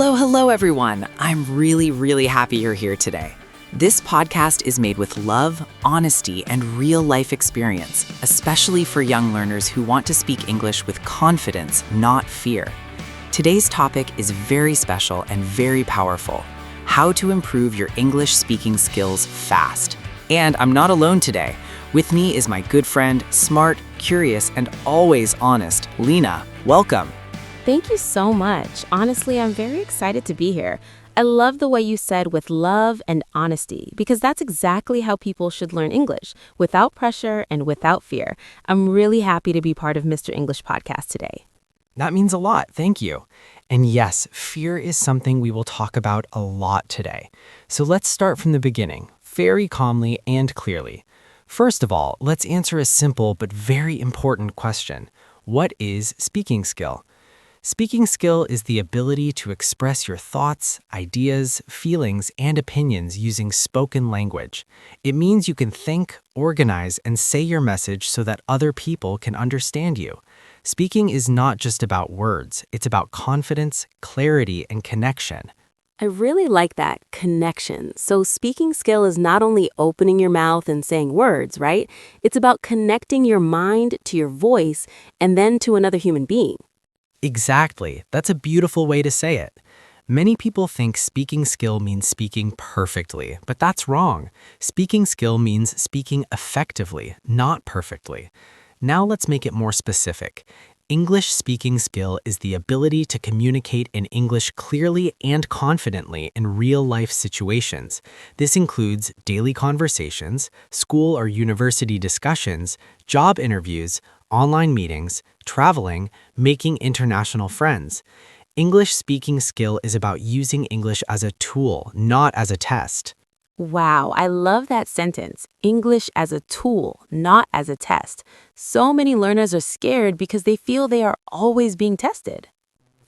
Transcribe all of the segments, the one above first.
Hello, everyone. I'm really happy you're here today. This podcast is made with love, honesty, and real-life experience, especially for young learners who want to speak English with confidence, not fear. Today's topic is very special and very powerful: how to improve your English speaking skills fast. And I'm not alone today. With me is my good friend, smart, curious, and always honest, Lena. Welcome. Thank you so much. Honestly, I'm very excited to be here. I love the way you said with love and honesty, because that's exactly how people should learn English, without pressure and without fear. I'm really happy to be part of Mr. English Podcast today. That means a lot, thank you. And yes, fear is something we will talk about a lot today. So let's start from the beginning, very calmly and clearly. First of all, let's answer a simple but very important question. What is speaking skill? Speaking skill is the ability to express your thoughts, ideas, feelings, and opinions using spoken language. It means you can think, organize, and say your message so that other people can understand you. Speaking is not just about words, it's about confidence, clarity, and connection. I really like that, connection. So speaking skill is not only opening your mouth and saying words, right? It's about connecting your mind to your voice and then to another human being. Exactly. That's a beautiful way to say it. Many people think speaking skill means speaking perfectly, but that's wrong. Speaking skill means speaking effectively, not perfectly. Now let's make it more specific. English speaking skill is the ability to communicate in English clearly and confidently in real-life situations. This includes daily conversations, school or university discussions, job interviews, online meetings, traveling, making international friends. English speaking skill is about using English as a tool, not as a test. Wow, I love that sentence. English as a tool, not as a test. So many learners are scared because they feel they are always being tested.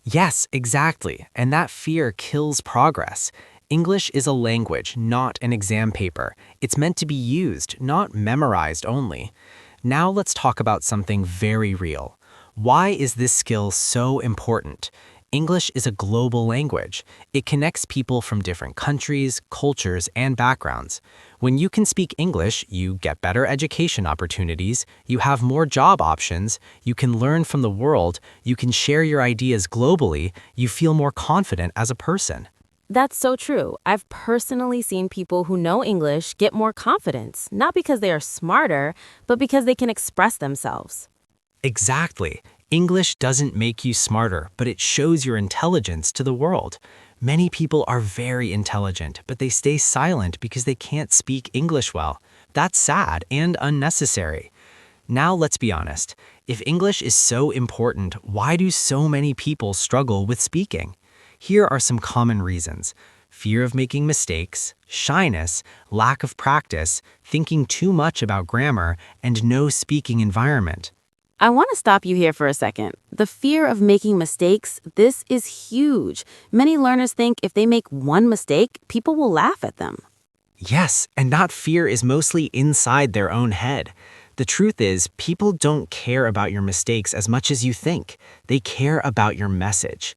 Yes, exactly. And that fear kills progress. English is a language, not an exam paper. It's meant to be used, not memorized only. Now let's talk about something very real. Why is this skill so important? English is a global language. It connects people from different countries, cultures, and backgrounds. When you can speak English, you get better education opportunities, you have more job options, you can learn from the world, you can share your ideas globally, you feel more confident as a person. That's so true. I've personally seen people who know English get more confidence, not because they are smarter, but because they can express themselves. Exactly. English doesn't make you smarter, but it shows your intelligence to the world. Many people are very intelligent, but they stay silent because they can't speak English well. That's sad and unnecessary. Now let's be honest. If English is so important, why do so many people struggle with speaking? Here are some common reasons: fear of making mistakes, shyness, lack of practice, thinking too much about grammar, and no speaking environment. I want to stop you here for a second. The fear of making mistakes, this is huge. Many learners think if they make one mistake, people will laugh at them. Yes, and that fear is mostly inside their own head. The truth is, people don't care about your mistakes as much as you think. They care about your message.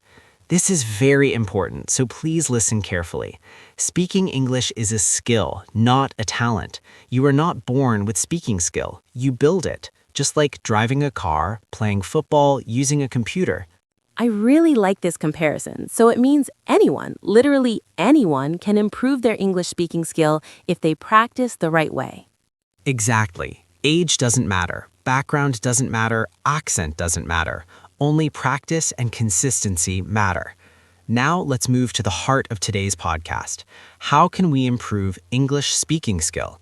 This is very important, so please listen carefully. Speaking English is a skill, not a talent. You are not born with speaking skill. You build it, just like driving a car, playing football, using a computer. I really like this comparison. So it means anyone, literally anyone, can improve their English speaking skill if they practice the right way. Exactly. Age doesn't matter. Background doesn't matter. Accent doesn't matter. Only practice and consistency matter. Now let's move to the heart of today's podcast. How can we improve English speaking skill?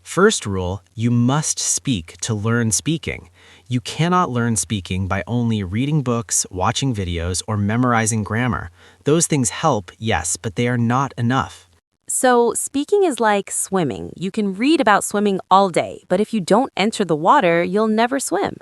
First rule, you must speak to learn speaking. You cannot learn speaking by only reading books, watching videos, or memorizing grammar. Those things help, yes, but they are not enough. So speaking is like swimming. You can read about swimming all day, but if you don't enter the water, you'll never swim.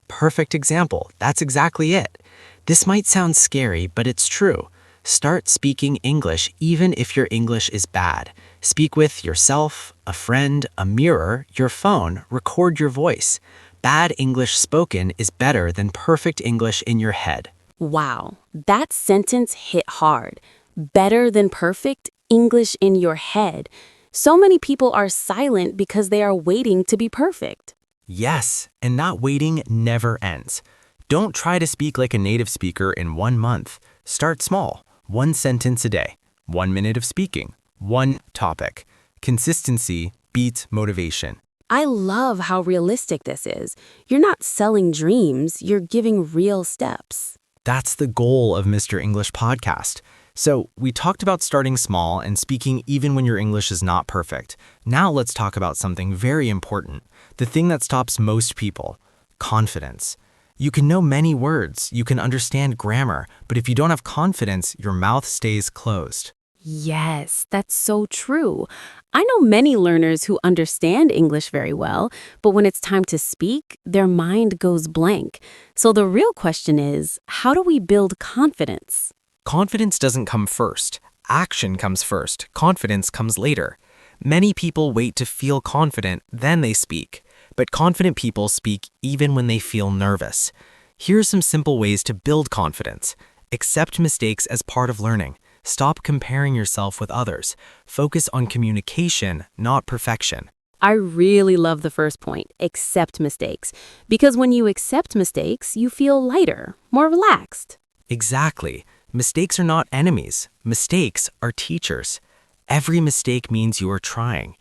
Perfect example. That's exactly it. This might sound scary, but it's true. Start speaking English even if your English is bad. Speak with yourself, a friend, a mirror, your phone. Record your voice. Bad English spoken is better than perfect English in your head. Wow, that sentence hit hard. Better than perfect, English in your head. So many people are silent because they are waiting to be perfect. Yes, and that waiting never ends. Don't try to speak like a native speaker in 1 month. Start small, 1 sentence a day, 1 minute of speaking, 1 topic. Consistency beats motivation. I love how realistic this is. You're not selling dreams, you're giving real steps. That's the goal of Mr. English Podcast. So, we talked about starting small and speaking even when your English is not perfect. Now let's talk about something very important, the thing that stops most people: confidence. You can know many words, you can understand grammar, but if you don't have confidence, your mouth stays closed. Yes, that's so true. I know many learners who understand English very well, but when it's time to speak, their mind goes blank. So the real question is, how do we build confidence? Confidence doesn't come first. Action comes first. Confidence comes later. Many people wait to feel confident, then they speak. But confident people speak even when they feel nervous. Here are some simple ways to build confidence. Accept mistakes as part of learning. Stop comparing yourself with others. Focus on communication, not perfection. I really love the first point, accept mistakes. Because when you accept mistakes, you feel lighter, more relaxed. Exactly. Mistakes are not enemies. Mistakes are teachers. Every mistake means you are trying.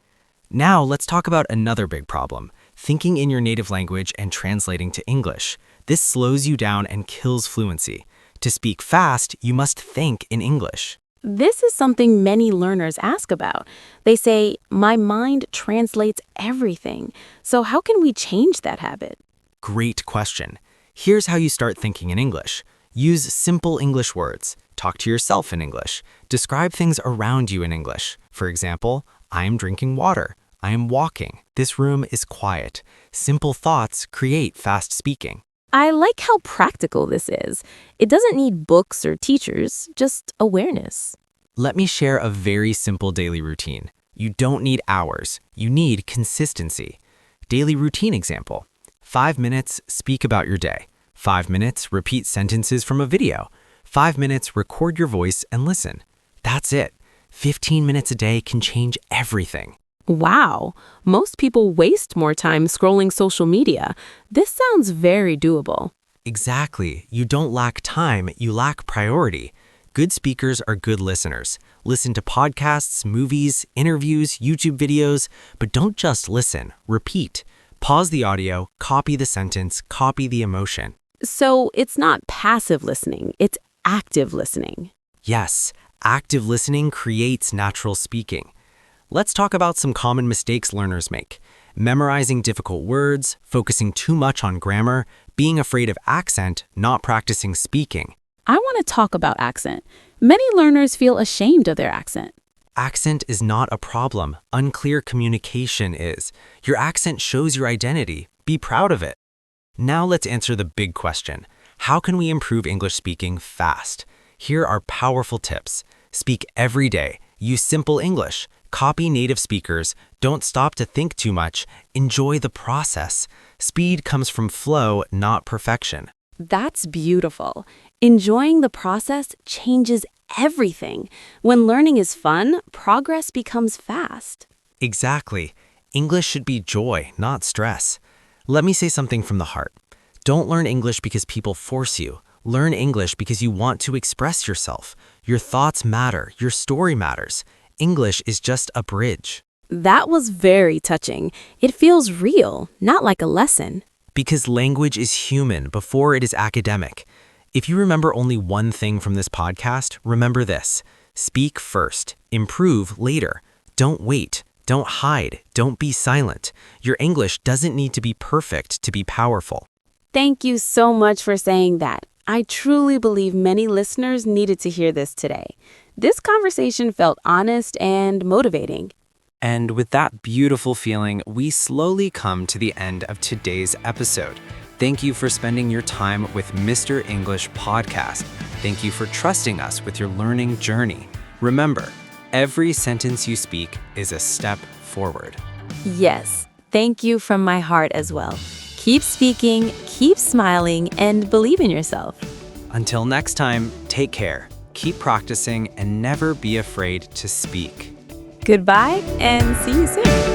Now, let's talk about another big problem: thinking in your native language and translating to English. This slows you down and kills fluency. To speak fast, you must think in English. This is something many learners ask about. They say, my mind translates everything. So how can we change that habit? Great question. Here's how you start thinking in English. Use simple English words. Talk to yourself in English. Describe things around you in English. For example, I am drinking water. I am walking. This room is quiet. Simple thoughts create fast speaking. I like how practical this is. It doesn't need books or teachers, just awareness. Let me share a very simple daily routine. You don't need hours. You need consistency. Daily routine example: 5 minutes, speak about your day. 5 minutes, repeat sentences from a video. 5 minutes, record your voice and listen. That's it. 15 minutes a day can change everything. Wow, most people waste more time scrolling social media. This sounds very doable. Exactly. You don't lack time, you lack priority. Good speakers are good listeners. Listen to podcasts, movies, interviews, YouTube videos, but don't just listen, repeat. Pause the audio, copy the sentence, copy the emotion. So it's not passive listening, it's active listening. Yes, active listening creates natural speaking. Let's talk about some common mistakes learners make: memorizing difficult words, focusing too much on grammar, being afraid of accent, not practicing speaking. I want to talk about accent. Many learners feel ashamed of their accent. Accent is not a problem. Unclear communication is. Your accent shows your identity. Be proud of it. Now let's answer the big question: how can we improve English speaking fast? Here are powerful tips. Speak every day. Use simple English. Copy native speakers. Don't stop to think too much. Enjoy the process. Speed comes from flow, not perfection. That's beautiful. Enjoying the process changes everything. When learning is fun, progress becomes fast. Exactly. English should be joy, not stress. Let me say something from the heart. Don't learn English because people force you. Learn English because you want to express yourself. Your thoughts matter. Your story matters. English is just a bridge. That was very touching. It feels real, not like a lesson. Because language is human before it is academic. If you remember only one thing from this podcast, remember this: speak first, improve later. Don't wait, don't hide, don't be silent. Your English doesn't need to be perfect to be powerful. Thank you so much for saying that. I truly believe many listeners needed to hear this today. This conversation felt honest and motivating. And with that beautiful feeling, we slowly come to the end of today's episode. Thank you for spending your time with Mr. English Podcast. Thank you for trusting us with your learning journey. Remember, every sentence you speak is a step forward. Yes, thank you from my heart as well. Keep speaking, keep smiling, and believe in yourself. Until next time, take care, keep practicing, and never be afraid to speak. Goodbye and see you soon.